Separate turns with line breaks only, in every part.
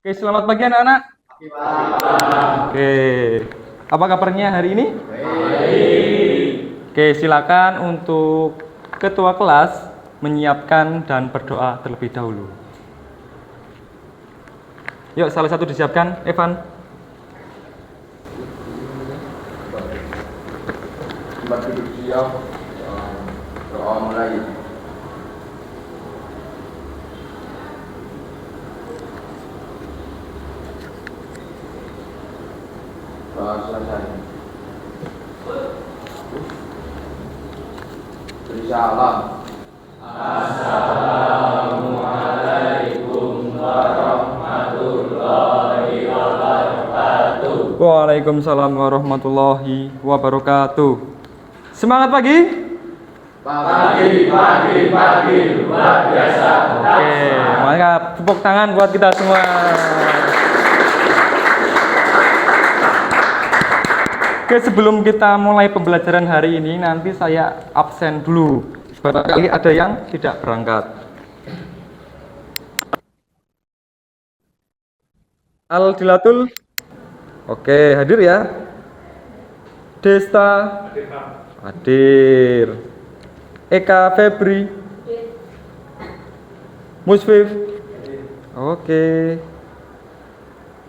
Oke, selamat pagi anak-anak. Oke, apa kabarnya hari ini? Oke, silakan untuk ketua kelas menyiapkan dan berdoa terlebih dahulu. Yuk, salah satu disiapkan, Evan.
Tempat duduk siap, doa mulai. Doa selesai. Beri salam. Assalamualaikum warahmatullahi wabarakatuh.
Waalaikumsalam warahmatullahi wabarakatuh. Semangat pagi.
Pagi, luar biasa.
Oke, mantap. Tepuk tangan buat kita semua. Oke, sebelum kita mulai pembelajaran hari ini, nanti saya absen dulu. Barangkali ada yang tidak berangkat. Al-Dilatul. Oke, hadir ya. Desta. Hadir. Eka Febri. Musfif. Oke.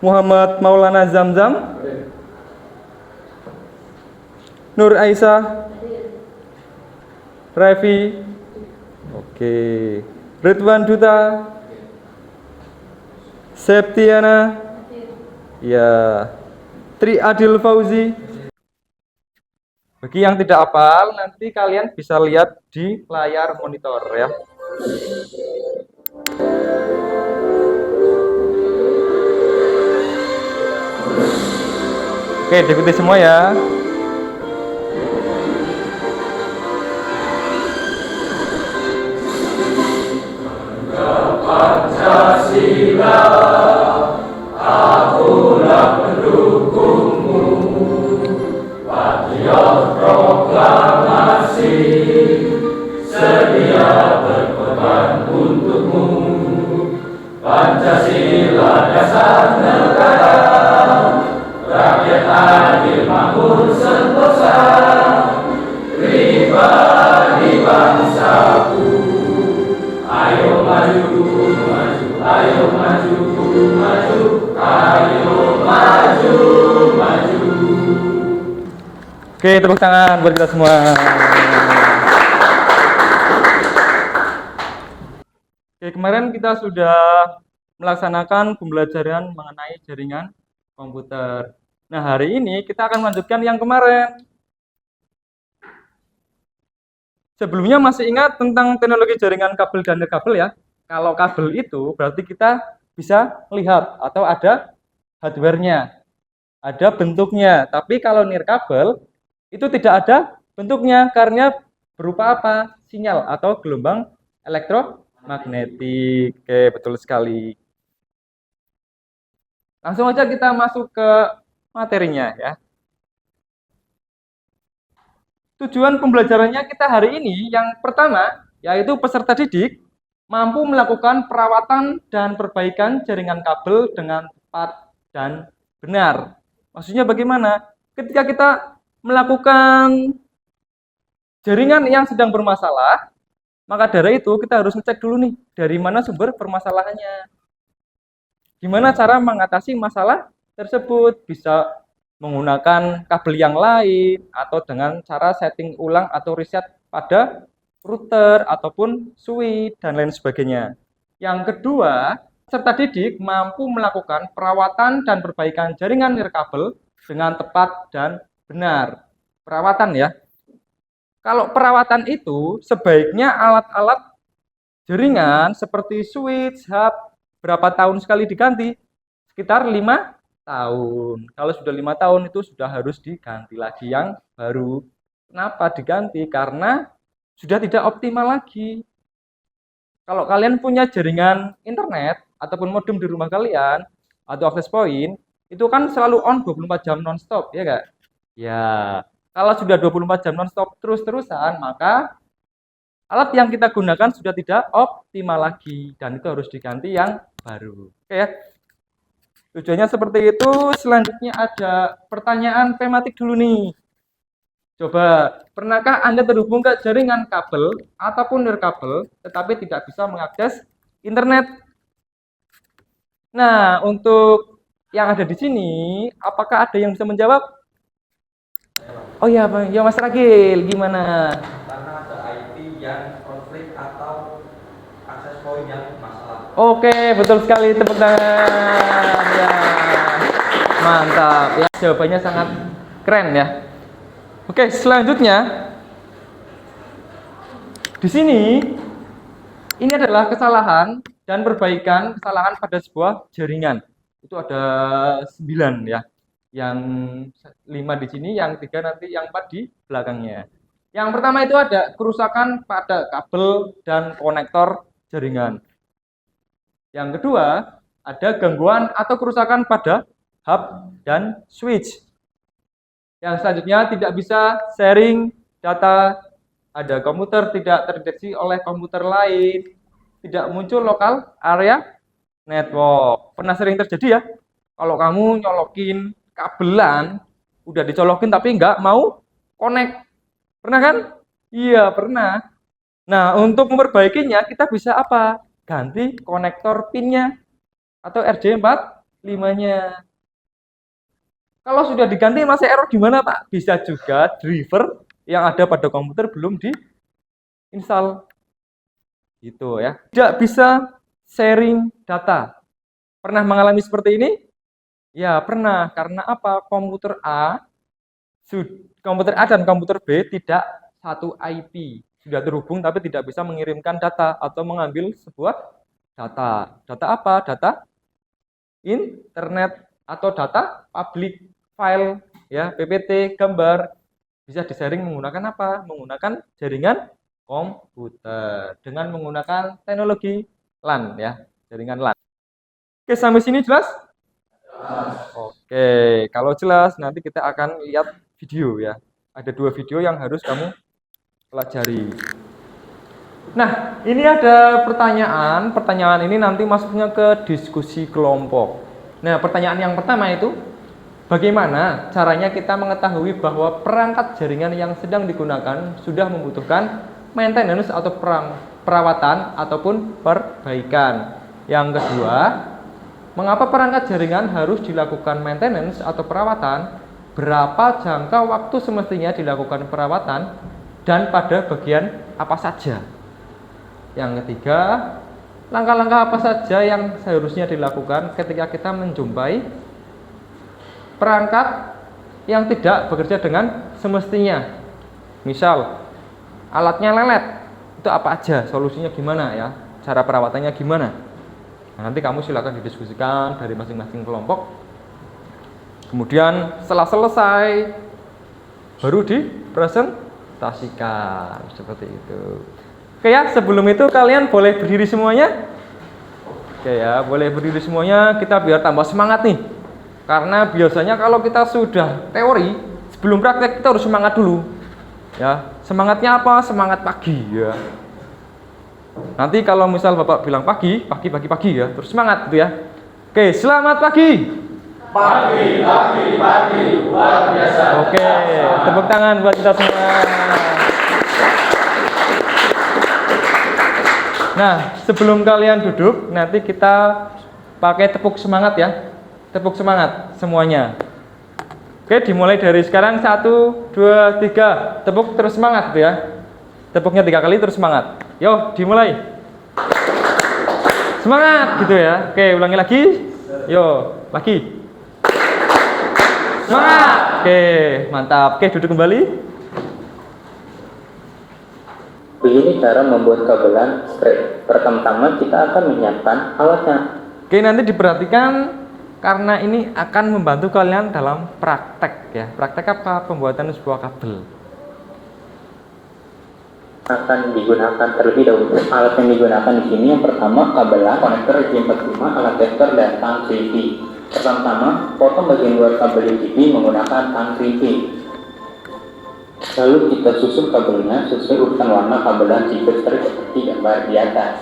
Muhammad Maulana Zamzam. Nur Aisyah. Revi. Oke. Ridwan Duta. Septiana. Ya. Tri Adil Fauzi. Bagi yang tidak hafal, nanti kalian bisa lihat di layar monitor ya. Oke, diikuti semua ya.
Pancasila, akulah pendukungmu. Patriot proklamasi, sedia berkorban untukmu. Pancasila dasar negara, rakyat adil makmur sentosa, pribadi bangsaku. Ayo maju, maju, ayo maju, maju, ayo maju, maju.
Oke, tepuk tangan buat kita semua. Oke, kemarin kita sudah melaksanakan pembelajaran mengenai jaringan komputer. Nah, hari ini kita akan melanjutkan yang kemarin. Sebelumnya masih ingat tentang teknologi jaringan kabel dan nirkabel ya? Kalau kabel itu berarti kita bisa lihat atau ada hardware-nya, ada bentuknya. Tapi kalau nirkabel itu tidak ada bentuknya karena berupa apa? Sinyal atau gelombang elektromagnetik. Oke, betul sekali. Langsung aja kita masuk ke materinya ya. Tujuan pembelajarannya kita hari ini yang pertama yaitu peserta didik mampu melakukan perawatan dan perbaikan jaringan kabel dengan tepat dan benar. Maksudnya bagaimana? Ketika kita melakukan jaringan yang sedang bermasalah, maka dari itu kita harus ngecek dulu nih dari mana sumber permasalahannya. Gimana cara mengatasi masalah tersebut? Bisa menggunakan kabel yang lain atau dengan cara setting ulang atau reset pada router ataupun switch dan lain sebagainya. Yang kedua, peserta didik mampu melakukan perawatan dan perbaikan jaringan nirkabel dengan tepat dan benar. Perawatan ya. Kalau perawatan itu sebaiknya alat-alat jaringan seperti switch, hub berapa tahun sekali diganti? Sekitar 5 tahun. Kalau sudah 5 tahun itu sudah harus diganti lagi yang baru. Kenapa diganti? Karena sudah tidak optimal lagi. Kalau kalian punya jaringan internet ataupun modem di rumah kalian atau access point, itu kan selalu on 24 jam non-stop, ya enggak? Ya, kalau sudah 24 jam non-stop terus-terusan, maka alat yang kita gunakan sudah tidak optimal lagi dan itu harus diganti yang baru. Oke ya. Tujuannya seperti itu. Selanjutnya ada pertanyaan tematik dulu nih. Coba, pernahkah Anda terhubung ke jaringan kabel ataupun nirkabel tetapi tidak bisa mengakses internet? Nah, untuk yang ada di sini, apakah ada yang bisa menjawab? Oh iya, Bang. Ya, Mas Ragil, gimana?
Karena ada IP yang konflik atau akses poin yang masalah.
Oke, betul sekali, tepuk tangan. Ya, mantap. Ya, jawabannya sangat keren ya. Oke, selanjutnya di sini ini adalah kesalahan dan perbaikan kesalahan pada sebuah jaringan. Itu ada 9 ya. Yang 5 di sini, yang 3 nanti, yang 4 di belakangnya. Yang pertama itu ada kerusakan pada kabel dan konektor jaringan. Yang kedua, ada gangguan atau kerusakan pada hub dan switch. Yang selanjutnya tidak bisa sharing data, ada komputer tidak terdeteksi oleh komputer lain, tidak muncul lokal area network. Pernah sering terjadi ya? Kalau kamu nyolokin kabelan, udah dicolokin tapi nggak mau connect. Pernah kan? Iya, pernah. Nah, untuk memperbaikinya kita bisa apa? Ganti konektor pinnya atau RJ45-nya. Kalau sudah diganti masih error gimana, Pak? Bisa juga driver yang ada pada komputer belum diinstal. Gitu ya. Tidak bisa sharing data. Pernah mengalami seperti ini? Ya, pernah. Karena apa? Komputer A dan komputer B tidak satu IP. Sudah terhubung tapi tidak bisa mengirimkan data atau mengambil sebuah data. Data apa? Data internet atau data public file ya, PPT, gambar. Bisa di-sharing menggunakan apa? Menggunakan jaringan komputer dengan menggunakan teknologi LAN ya, jaringan LAN. Oke, sampai sini jelas? Oke, kalau jelas nanti kita akan lihat video ya. Ada 2 video yang harus kamu pelajari. Nah, ini ada pertanyaan. Pertanyaan ini nanti masuknya ke diskusi kelompok. Nah, pertanyaan yang pertama itu, bagaimana caranya kita mengetahui bahwa perangkat jaringan yang sedang digunakan sudah membutuhkan maintenance atau perawatan ataupun perbaikan. Yang kedua, mengapa perangkat jaringan harus dilakukan maintenance atau perawatan? Berapa jangka waktu semestinya dilakukan perawatan dan pada bagian apa saja? Yang ketiga, langkah-langkah apa saja yang seharusnya dilakukan ketika kita menjumpai perangkat yang tidak bekerja dengan semestinya. Misal, alatnya lelet, itu apa aja? Solusinya gimana ya? Cara perawatannya gimana? Nah, nanti kamu silakan didiskusikan dari masing-masing kelompok. Kemudian setelah selesai, baru dipresentasikan seperti itu. Oke ya, sebelum itu kalian boleh berdiri semuanya. Oke ya, boleh berdiri semuanya. Kita biar tambah semangat nih. Karena biasanya kalau kita sudah teori, sebelum praktek kita harus semangat dulu. Ya, semangatnya apa? Semangat pagi ya. Nanti kalau misal Bapak bilang pagi ya, terus semangat gitu ya. Oke, selamat pagi.
Pagi, luar biasa.
Oke, tepuk tangan buat kita semua. Nah, sebelum kalian duduk, nanti kita pakai tepuk semangat ya. Tepuk semangat semuanya. Oke, dimulai dari sekarang. 1, 2, 3. Tepuk terus semangat gitu ya. Tepuknya 3 kali terus semangat. Yo, dimulai. Semangat gitu ya. Oke, ulangi lagi. Yo, lagi. Semangat. Oke, mantap. Oke, duduk kembali.
Begini cara membuat kabelan straight. Pertama-tama kita akan menyiapkan alatnya.
Oke, nanti diperhatikan karena ini akan membantu kalian dalam praktek ya. Praktek apa? Pembuatan sebuah kabel.
Akan digunakan terlebih dahulu. Alat yang digunakan di sini yang pertama kabelan, konektor RJ45, alat tester dan tang 3P. Pertama-tama potong bagian luar kabel UTP menggunakan tang 3P. Lalu kita susun kabelnya sesuai urutan warna kabelan tipe strip seperti gambar di atas.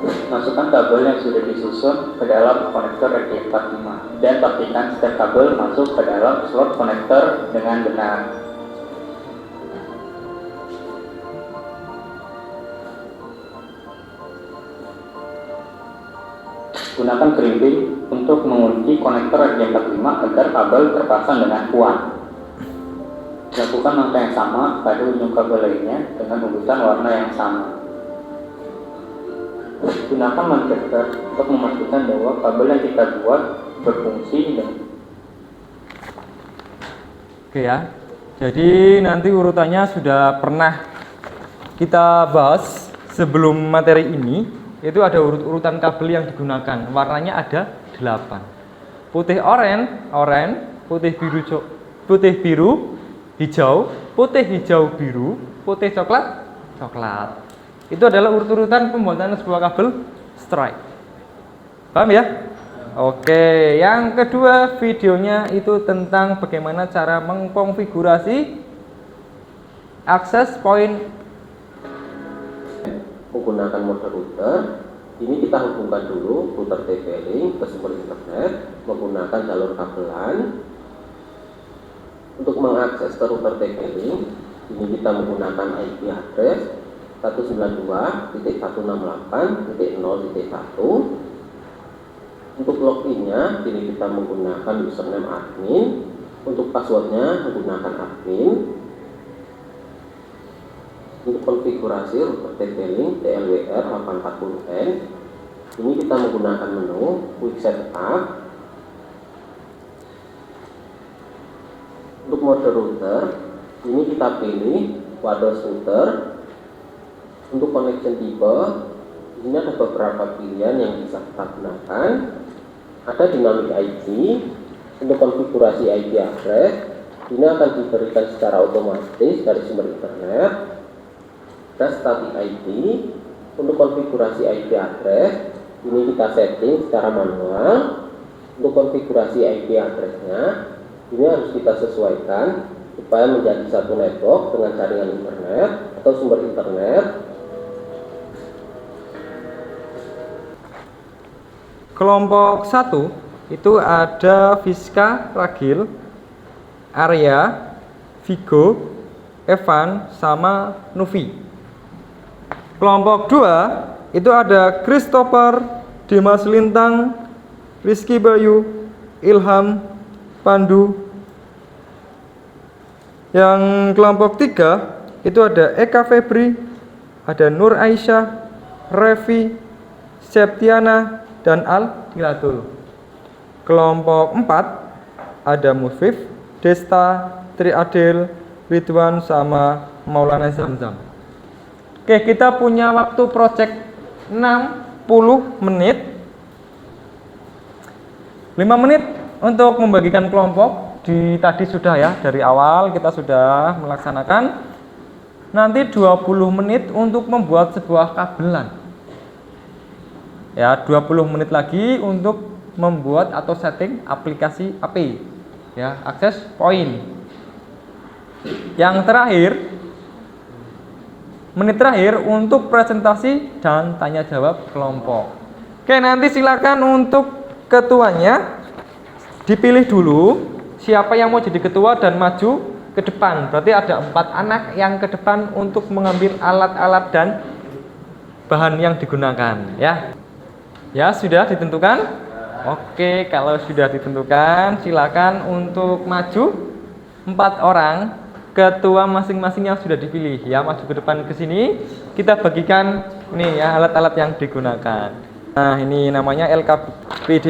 Masukkan kabel yang sudah disusun ke dalam konektor RJ45 dan pastikan setiap kabel masuk ke dalam slot konektor dengan benar. Gunakan krimping untuk mengunci konektor RJ45 agar kabel terpasang dengan kuat. Lakukan langkah yang sama pada ujung kabel lainnya dengan urutan warna yang sama. Gunakan manchester untuk memastikan bahwa kabel yang kita buat berfungsi dan
Oke ya. Jadi nanti urutannya sudah pernah kita bahas sebelum materi ini. Itu ada urutan kabel yang digunakan. Warnanya ada 8. Putih oranye, putih biru, hijau, putih hijau biru, putih coklat. Itu adalah urut-urutan pembuatan sebuah kabel strike. Paham ya? Oke, yang kedua videonya itu tentang bagaimana cara mengkonfigurasi akses point
menggunakan mode router. Ini kita hubungkan dulu router TP-Link ke sumber internet menggunakan jalur kabelan. Untuk mengakses ke router TP-Link, ini kita menggunakan IP address 192.168.0.1. Untuk loginnya, ini kita menggunakan username admin. Untuk passwordnya menggunakan admin. Untuk konfigurasi router TP-Link TLWR 840N, ini kita menggunakan menu Quick Setup. Untuk mode router, ini kita pilih wireless router. Untuk connection type, ini ada beberapa pilihan yang bisa kita gunakan. Ada dynamic IP. Untuk konfigurasi IP address, ini akan diberikan secara otomatis dari sumber internet. Ada static IP. Untuk konfigurasi IP address, ini kita setting secara manual. Untuk konfigurasi IP addressnya, ini harus kita sesuaikan supaya menjadi satu network dengan jaringan internet atau sumber internet.
Kelompok 1 itu ada Fiska, Ragil, Arya, Vigo, Evan, sama Nuvi. Kelompok 2 itu ada Christopher, Dimas Lintang, Rizky Bayu, Ilham, Pandu. Yang kelompok 3 itu ada Eka Febri, ada Nur Aisyah, Revi, Septiana, dan Al Hilatul. Kelompok 4 ada Musfif, Desta, Tri Adil, Ridwan, sama Maulana Zamzam. Oke, kita punya waktu project 60 menit. 5 menit untuk membagikan kelompok. Tadi sudah ya, dari awal kita sudah melaksanakan. Nanti 20 menit untuk membuat sebuah kabelan. Ya, 20 menit lagi untuk membuat atau setting aplikasi AP. Ya, access point. Yang terakhir, menit terakhir untuk presentasi dan tanya jawab kelompok. Oke, nanti silakan untuk ketuanya dipilih dulu siapa yang mau jadi ketua dan maju ke depan. Berarti ada 4 anak yang ke depan untuk mengambil alat-alat dan bahan yang digunakan, ya. Ya, sudah ditentukan? Oke, kalau sudah ditentukan silakan untuk maju 4 orang. Ketua masing-masing yang sudah dipilih ya, maju ke depan ke sini. Kita bagikan nih ya alat-alat yang digunakan. Nah, ini namanya LKPD.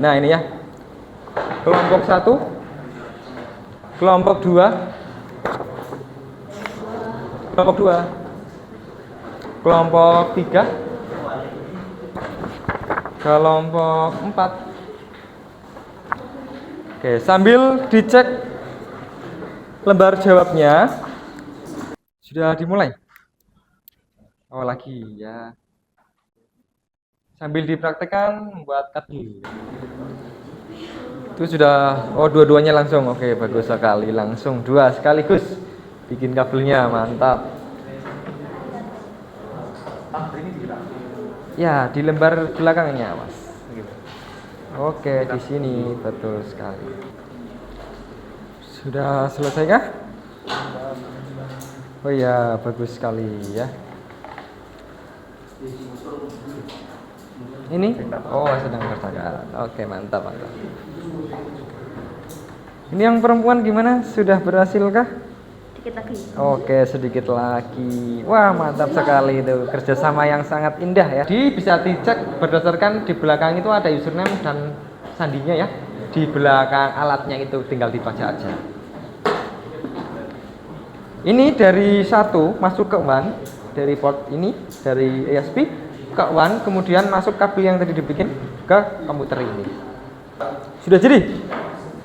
Nah, ini ya. Kelompok 1, kelompok 2, kelompok 2, kelompok 3, kelompok 4. Oke, sambil dicek lembar jawabnya. Sudah dimulai? Oh, lagi ya. Sambil dipraktekkan membuat kabel. Itu sudah, oh dua-duanya langsung. Oke, bagus sekali. Langsung 2 sekaligus bikin kabelnya, mantap. Ya, di lembar belakangnya, Mas. Gitu. Oke, di sini betul sekali. Sudah selesai kah? Oh iya, bagus sekali ya. Ini? Oh, sedang bertanggal. Oke, mantap, mantap. Ini yang perempuan gimana? Sudah berhasil kah?
Sedikit lagi.
Oke, sedikit lagi. Wah, mantap sekali itu. Kerjasama yang sangat indah ya. Bisa dicek berdasarkan di belakang itu ada username dan sandinya ya. Di belakang alatnya itu tinggal dibaca aja. Ini dari 1 masuk ke WAN, dari port ini, dari ESP ke WAN, kemudian masuk kabel yang tadi dibikin ke komputer ini. Sudah jadi?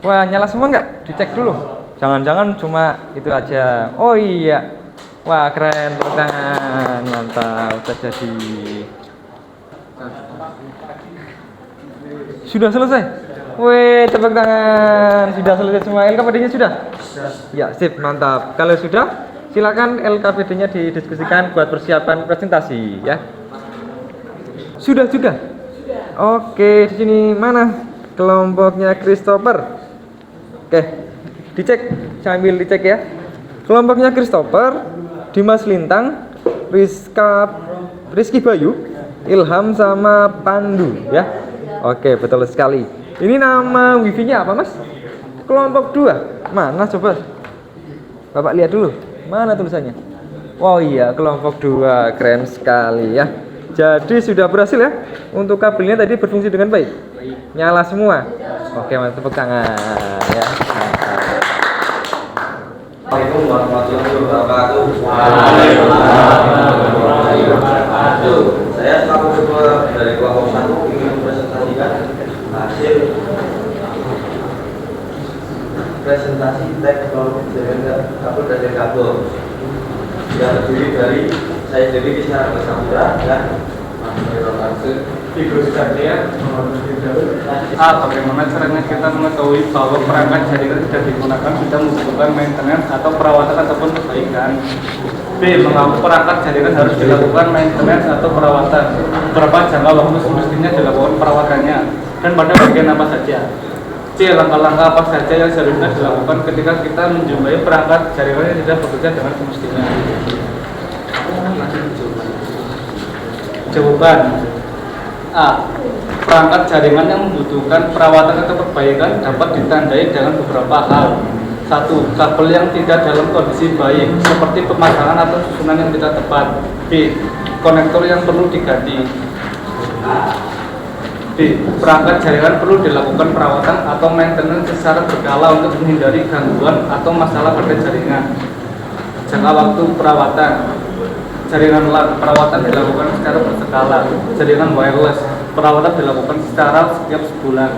Wah, nyala semua nggak? Dicek dulu. Jangan-jangan cuma itu aja. Oh iya. Wah, keren, tepuk tangan. Mantap, sudah jadi. Sudah selesai? Wih, tepuk tangan. Sudah selesai semua. LKPD-nya sudah? Ya, sip, mantap. Kalau sudah, silakan LKPD-nya didiskusikan buat persiapan presentasi ya. Sudah juga? Oke, di sini mana kelompoknya Christopher? Oke, dicek, sambil dicek ya. Kelompoknya Christopher, Dimas Lintang, Rizky Bayu, Ilham sama Pandu ya. Oke, betul sekali. Ini nama wifi-nya apa, Mas? Kelompok 2. Mana coba? Bapak lihat dulu. Mana tulisannya? Oh iya, kelompok 2. Keren sekali ya. Jadi sudah berhasil ya. Untuk kabelnya tadi berfungsi dengan baik. Nyala semua. Oke, mantap, tepuk tangan ya.
Assalamualaikum warahmatullahi wabarakatuh. Waalaikumsalam warahmatullahi wabarakatuh. Saya selaku ketua dari kelompok 1 ingin mempresentasikan hasil presentasi teknologi jaringan kabel dan kabel yang terdiri dari saya sendiri Kisah Bersambura dan
bagaimana caranya kita mengetahui bahwa perangkat jaringan tidak digunakan sudah membutuhkan maintenance atau perawatan ataupun perbaikan. B. Mengapa perangkat jaringan harus dilakukan maintenance atau perawatan? Berapa jangka waktu semestinya dilakukan perawatannya? Dan pada bagian apa saja? C. Langkah-langkah apa saja yang seharusnya dilakukan ketika kita menjumpai perangkat jaringan yang tidak bekerja dengan semestinya? Jawaban A. Perangkat jaringan yang membutuhkan perawatan atau perbaikan dapat ditandai dengan beberapa hal. 1. Kabel yang tidak dalam kondisi baik, seperti pemasangan atau susunan yang tidak tepat. B. Konektor yang perlu diganti. D. Perangkat jaringan perlu dilakukan perawatan atau maintenance secara berkala untuk menghindari gangguan atau masalah pada jaringan. Jangka waktu perawatan. Jaringan LAN, perawatan dilakukan secara berskala. Jaringan wireless, perawatan dilakukan secara setiap sebulan.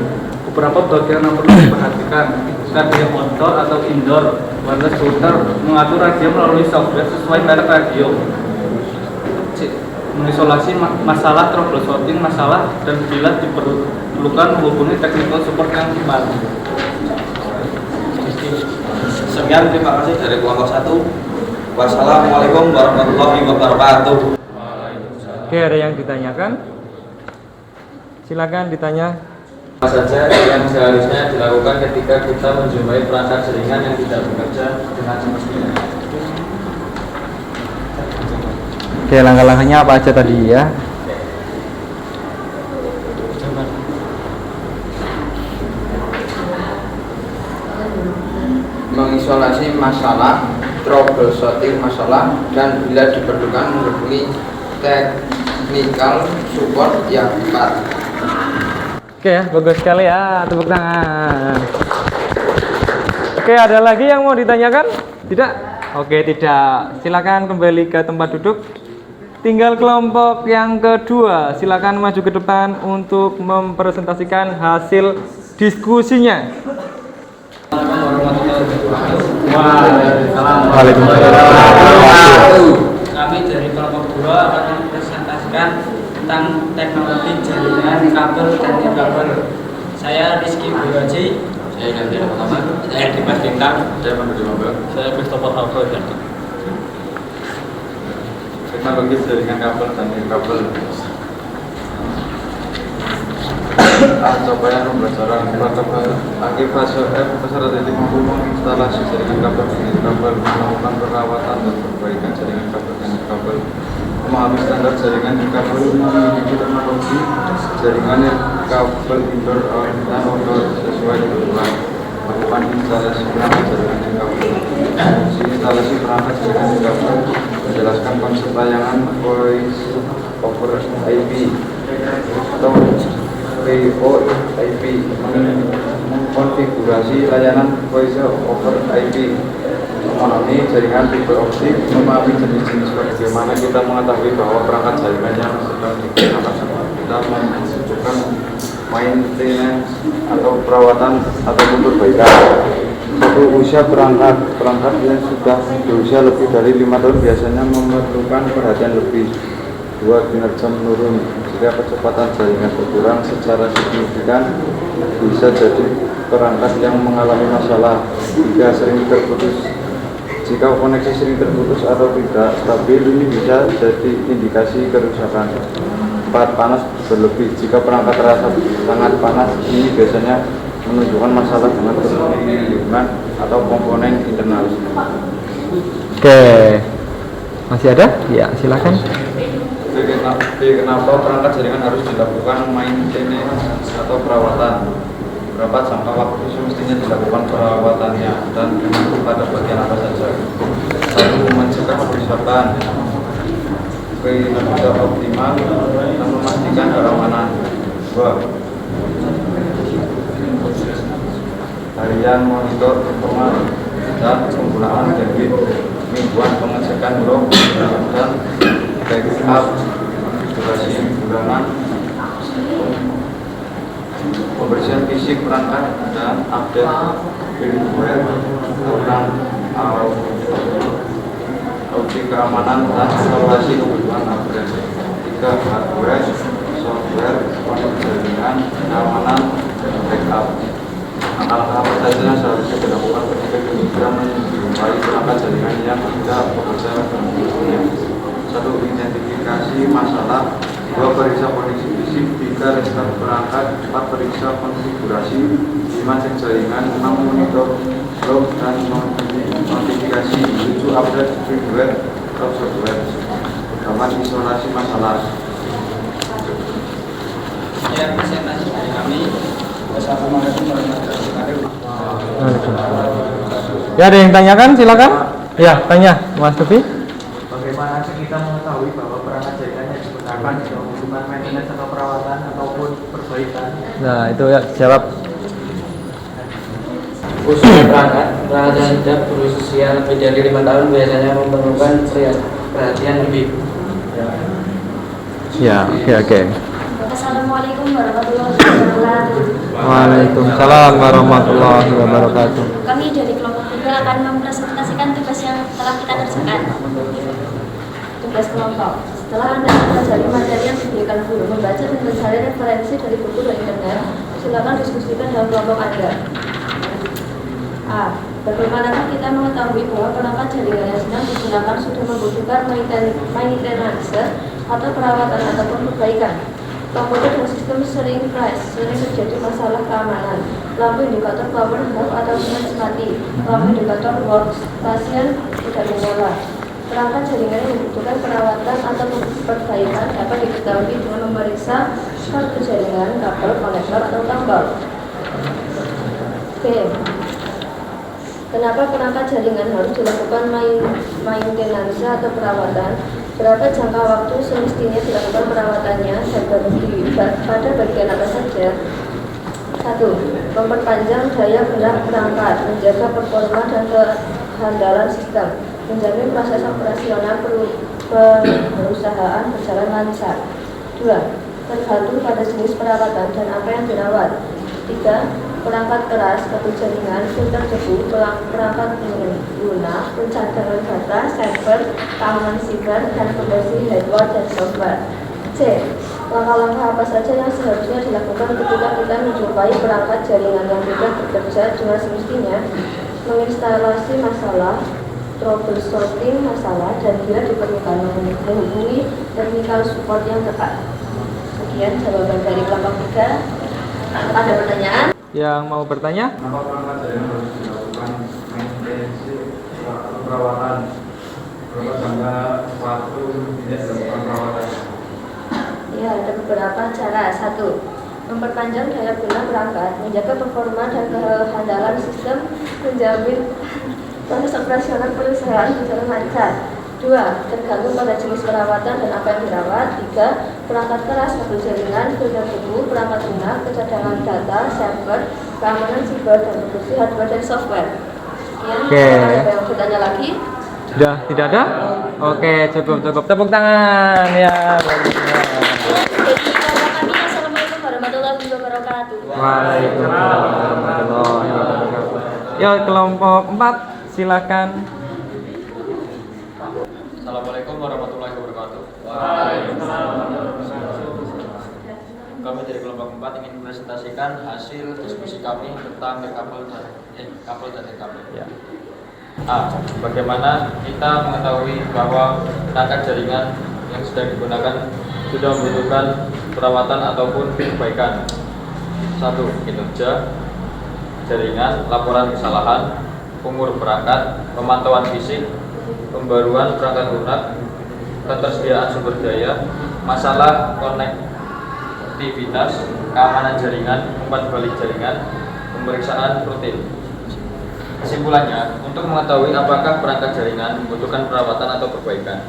Beberapa bagian yang perlu diperhatikan: radio outdoor atau indoor, wireless router, mengatur radio melalui software sesuai merek radio. Mengisolasi masalah, troubleshooting masalah, dan bila diperlukan menghubungi technical support yang tepat.
sekian, terima kasih dari kelompok 1. Wassalamualaikum warahmatullahi wabarakatuh.
Oke, ada yang ditanyakan? Silakan ditanya.
Apa saja yang seharusnya dilakukan ketika kita menjumpai perangkat jaringan yang tidak bekerja dengan semestinya?
Oke, langkah-langkahnya apa aja tadi ya?
Mengisolasi masalah, troubleshooting masalah, dan bila diperlukan menghubungi technical support yang tepat.
Oke ya, bagus sekali ya, tepuk tangan. Oke, ada lagi yang mau ditanyakan? Tidak? Oke, tidak. Silakan kembali ke tempat duduk. Tinggal kelompok yang kedua, silakan maju ke depan untuk mempresentasikan hasil diskusinya.
Kami dari kelompok 2 akan mempresentasikan tentang teknologi jaringan kabel dan kabel. Saya Rizky Buraji.
Saya ganti pertama. Saya Dimas Lintang. Saya Pandu Monggo. Saya Christopher Alfred. Teknologi jaringan kabel dan kabel. capaian pembelajaran fase F peserta didik mampu menginstalasi jaringan kabel melakukan perawatan dan perbaikan jaringan kabel memahami standar jaringan kabel memiliki teknologi jaringan kabel indoor dan outdoor sesuai kebutuhan melakukan instalasi perangkat jaringan kabel instalasi perangkat jaringan kabel menjelaskan konsep layanan voice over IP atau VoIP mengkonfigurasi layanan voice over IP memahami jaringan fiber optik memahami jenis-jenis bagaimana kita mengetahui bahwa perangkat jaringan yang sedang digunakan kita membutuhkan maintenance atau perawatan ataupun perbaikan. Satu, usia perangkat yang sudah berusia lebih dari 5 tahun biasanya memerlukan perhatian lebih. 2, kinerja menurun. Jika kecepatan jaringan berkurang secara signifikan bisa jadi perangkat yang mengalami masalah. 3, sering terputus. Jika koneksi sering terputus atau tidak stabil ini bisa jadi indikasi kerusakan. 4, panas berlebih. Jika perangkat terasa sangat panas ini biasanya menunjukkan masalah dengan perlindungan atau komponen internal.
Oke, masih ada? Ya, silakan.
Kenapa perangkat jaringan harus dilakukan maintenance atau perawatan? Berapa jangka waktu semestinya dilakukan perawatannya dan pada bagian apa saja? 1, mencegah kerusakan, kinerja optimal dan memastikan keamanan. 2, harian monitor performa dan penggunaan debit, mingguan pengecekan log dan backup, konfigurasi bulanan, pembersihan fisik perangkat dan update firmware tentang audit keamanan dan evaluasi kebutuhan upgrade. 3, hardware, software, jaringan, keamanan, backup. Hal-hal apa saja yang seharusnya dilakukan ketika kita menjumpai perangkat jaringan yang tidak bekerja dengan baik. 1, identifikasi masalah. 2, periksa kondisi fisik. 3, restart perangkat. 4, periksa konfigurasi. 5, cek jaringan. 6, monitor log dan notifikasi. 7, update firmware atau software. 8, isolasi masalah.
Ya, presentasi dari kami. Wassalamualaikum warahmatullahi wabarakatuh.
Ya, ada yang tanyakan? Silakan. Ya, tanya, Mas Tepi.
Bagaimana sih kita mengetahui bahwa perangkat jaringan yang digunakan sudah membutuhkan maintenance atau perawatan ataupun perbaikan?
Nah, itu ya jawab.
Khususnya perangkat yang sudah berusia lebih dari 5 tahun biasanya memerlukan perhatian lebih.
Ya, oke.
Assalamualaikum warahmatullahi wabarakatuh.
Waalaikumsalam warahmatullahi wabarakatuh.
Kami dari kelompok 3 akan mempresentasikan tugas yang telah kita kerjakan. Tugas kelompok. Setelah Anda mempelajari materi yang diberikan guru, membaca dan mencari referensi dari buku dan internet, silakan diskusikan dalam kelompok Anda. A. Bagaimanakah kita mengetahui bahwa perangkat jaringan yang sedang digunakan sudah membutuhkan maintenance atau perawatan ataupun perbaikan? Komputer dan sistem sering crash, sering terjadi masalah keamanan. Lampu indikator power off atau flash mati. Lampu indikator workstation tidak menyala. Perangkat jaringan yang membutuhkan perawatan atau perbaikan dapat diketahui dengan memeriksa kartu jaringan, kabel, konektor atau tombol. B. Kenapa perangkat jaringan harus dilakukan maintenance atau perawatan? Berapa jangka waktu semestinya dilakukan perawatannya dan pada bagian apa saja? 1. Memperpanjang daya gerak perangkat, menjaga performa dan kehandalan sistem, menjamin proses operasional perusahaan berjalan lancar. 2. Tergantung pada jenis perawatan dan apa yang dirawat. 3. Perangkat keras, kabel jaringan, filter debu, perangkat lunak, pencadangan data, server, keamanan siber, dan pembersih hardware dan software. C. Langkah-langkah apa saja yang seharusnya dilakukan ketika kita menjumpai perangkat jaringan yang tidak bekerja dengan semestinya? Menginstalasi masalah, troubleshooting masalah, dan bila diperlukan menghubungi technical support yang tepat. Sekian jawaban dari kelompok 3. Ada pertanyaan?
Yang mau bertanya?
Kenapa perangkat jaringan harus dilakukan maintenance atau perawatan? Berapa jangka waktu ini dilakukan perawatan?
Ya, ada beberapa cara. 1. Memperpanjang daya guna perangkat, menjaga performa dan kehandalan sistem, menjamin proses operasional perusahaan berjalan lancar. 2. Tergantung pada jenis perawatan dan apa yang dirawat. 3. Perangkat keras, kabel jaringan, filter debu, perangkat lunak, kecadangan data, server, keamanan siber, dan produksi hardware dan software. Sekian.
Oke.
Ada yang bertanya lagi?
Sudah tidak ada? Oke, cukup. Tepuk tangan ya.
Assalamualaikum warahmatullahi wabarakatuh.
Waalaikumsalam warahmatullahi wabarakatuh. Ya, kelompok 4 silakan.
Assalamualaikum warahmatullahi wabarakatuh. Kami dari kelompok 4 ingin mempresentasikan hasil diskusi kami tentang kabel dan kabel.
Ya.
A. Bagaimana kita mengetahui bahwa perangkat jaringan yang sedang digunakan sudah membutuhkan perawatan ataupun perbaikan? 1. Kinerja jaringan, laporan kesalahan, umur perangkat, pemantauan fisik, pembaruan perangkat lunak, ketersediaan sumber daya, masalah konektivitas, keamanan jaringan, umpan balik jaringan, pemeriksaan rutin. Kesimpulannya, untuk mengetahui apakah perangkat jaringan membutuhkan perawatan atau perbaikan,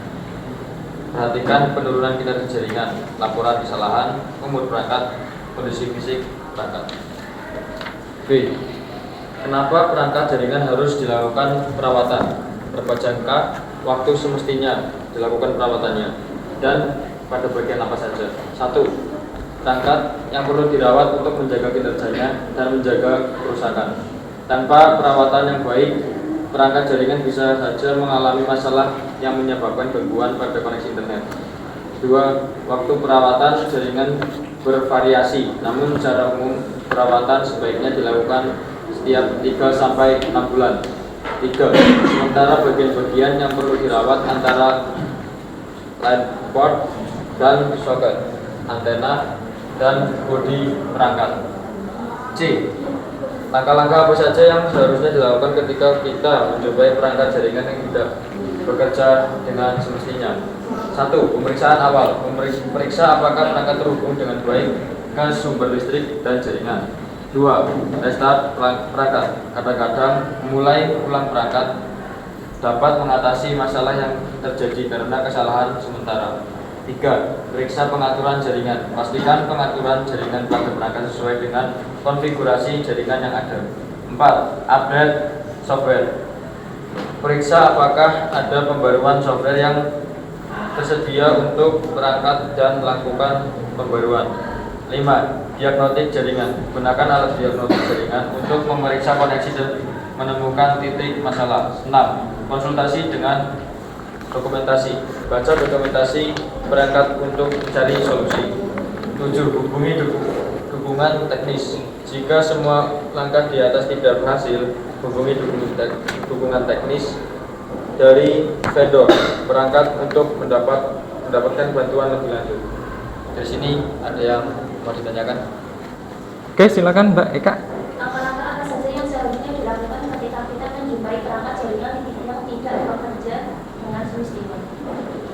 perhatikan penurunan kinerja jaringan, laporan kesalahan, umur perangkat, kondisi fisik perangkat. B. Kenapa perangkat jaringan harus dilakukan perawatan? Berapa jangka waktu semestinya dilakukan perawatannya? Dan pada bagian apa saja? 1. Perangkat yang perlu dirawat untuk menjaga kinerjanya dan menjaga kerusakan. Tanpa perawatan yang baik, perangkat jaringan bisa saja mengalami masalah yang menyebabkan gangguan pada koneksi internet. 2. Waktu perawatan jaringan bervariasi, namun secara umum perawatan sebaiknya dilakukan setiap 3-6 bulan. 3. Sementara bagian-bagian yang perlu dirawat antara line port dan soket, antena, dan bodi perangkat. C. Langkah-langkah apa saja yang seharusnya dilakukan ketika kita mencobai perangkat jaringan yang tidak bekerja dengan semestinya? 1. Pemeriksaan awal. Periksa apakah perangkat terhubung dengan baik ke sumber listrik dan jaringan. 2. Restart perangkat. Kadang-kadang memulai ulang perangkat dapat mengatasi masalah yang terjadi karena kesalahan sementara. 3. Periksa pengaturan jaringan. Pastikan pengaturan jaringan pada perangkat sesuai dengan konfigurasi jaringan yang ada. 4. Update software. Periksa apakah ada pembaruan software yang tersedia untuk perangkat dan melakukan pembaruan. 5. Diagnostik jaringan. Gunakan alat diagnostik jaringan untuk memeriksa koneksi dan menemukan titik masalah. 6. Konsultasi dengan dokumentasi. Baca dokumentasi perangkat untuk mencari solusi. 7. Hubungi dukungan teknis. Jika semua langkah di atas tidak berhasil, hubungi dukungan teknis dari vendor perangkat untuk mendapatkan bantuan lebih lanjut. Dari sini ada yang mau ditanyakan?
Oke, silakan Mbak Eka.
Langkah-langkah apa saja yang seharusnya dilakukan ketika kita menjumpai perangkat jaringan yang tidak bekerja dengan semestinya?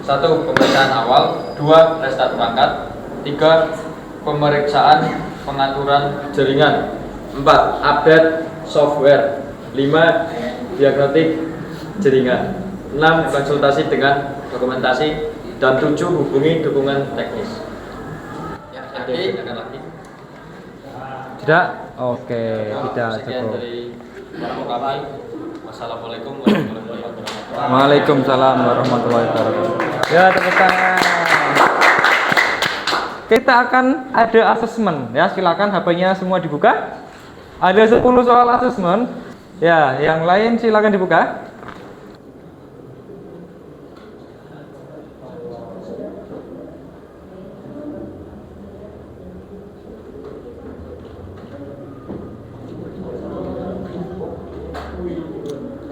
1. Pemeriksaan awal. 2. Restart perangkat. 3. Pemeriksaan pengaturan jaringan. 4. Update software. 5. Diagnostik jaringan. 6. Konsultasi dengan dokumentasi. Dan 7. Hubungi dukungan teknis. Ya, ada yang ditanyakan lagi?
Tidak? Oke, tidak
Sekian
cukup.
dari kelompok kami. Wassalamualaikum warahmatullahi wabarakatuh.
Waalaikumsalam warahmatullahi wabarakatuh. Ya, tepuk tangan. Kita akan ada asesmen ya, silakan HP-nya semua dibuka. Ada 10 soal asesmen. Ya, yang lain silakan dibuka.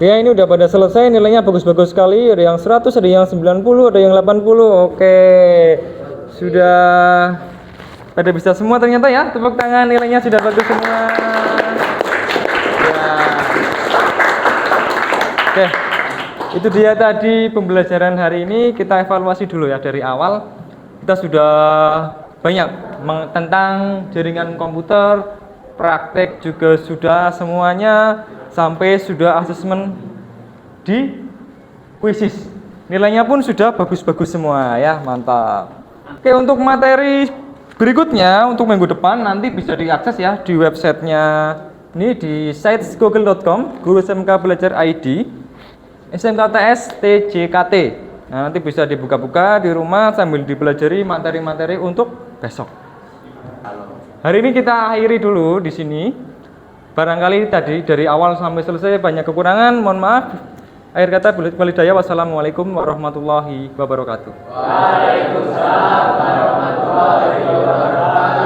Ya, ini udah pada selesai, nilainya bagus-bagus sekali. Ada yang 100, ada yang 90, ada yang 80. Oke. Sudah Pada bisa semua ternyata ya. Tepuk tangan, nilainya sudah bagus semua. Ya. Oke. Itu dia tadi pembelajaran hari ini. Kita evaluasi dulu ya dari awal. Kita sudah banyak tentang jaringan komputer, praktek juga sudah semuanya, sampai sudah asesmen di kuisis. Nilainya pun sudah bagus-bagus semua ya, mantap. Oke, untuk materi berikutnya untuk minggu depan nanti bisa diakses ya di websitenya ini di sites google.com Guru SMK Belajar ID SMKTS TJKT. Nah, nanti bisa dibuka-buka di rumah sambil dipelajari materi-materi untuk besok. Hari ini kita akhiri dulu di sini. Barangkali tadi dari awal sampai selesai banyak kekurangan, mohon maaf. Akhir kata walhidayah, wassalamualaikum warahmatullahi wabarakatuh.
Waalaikumsalam warahmatullahi wabarakatuh.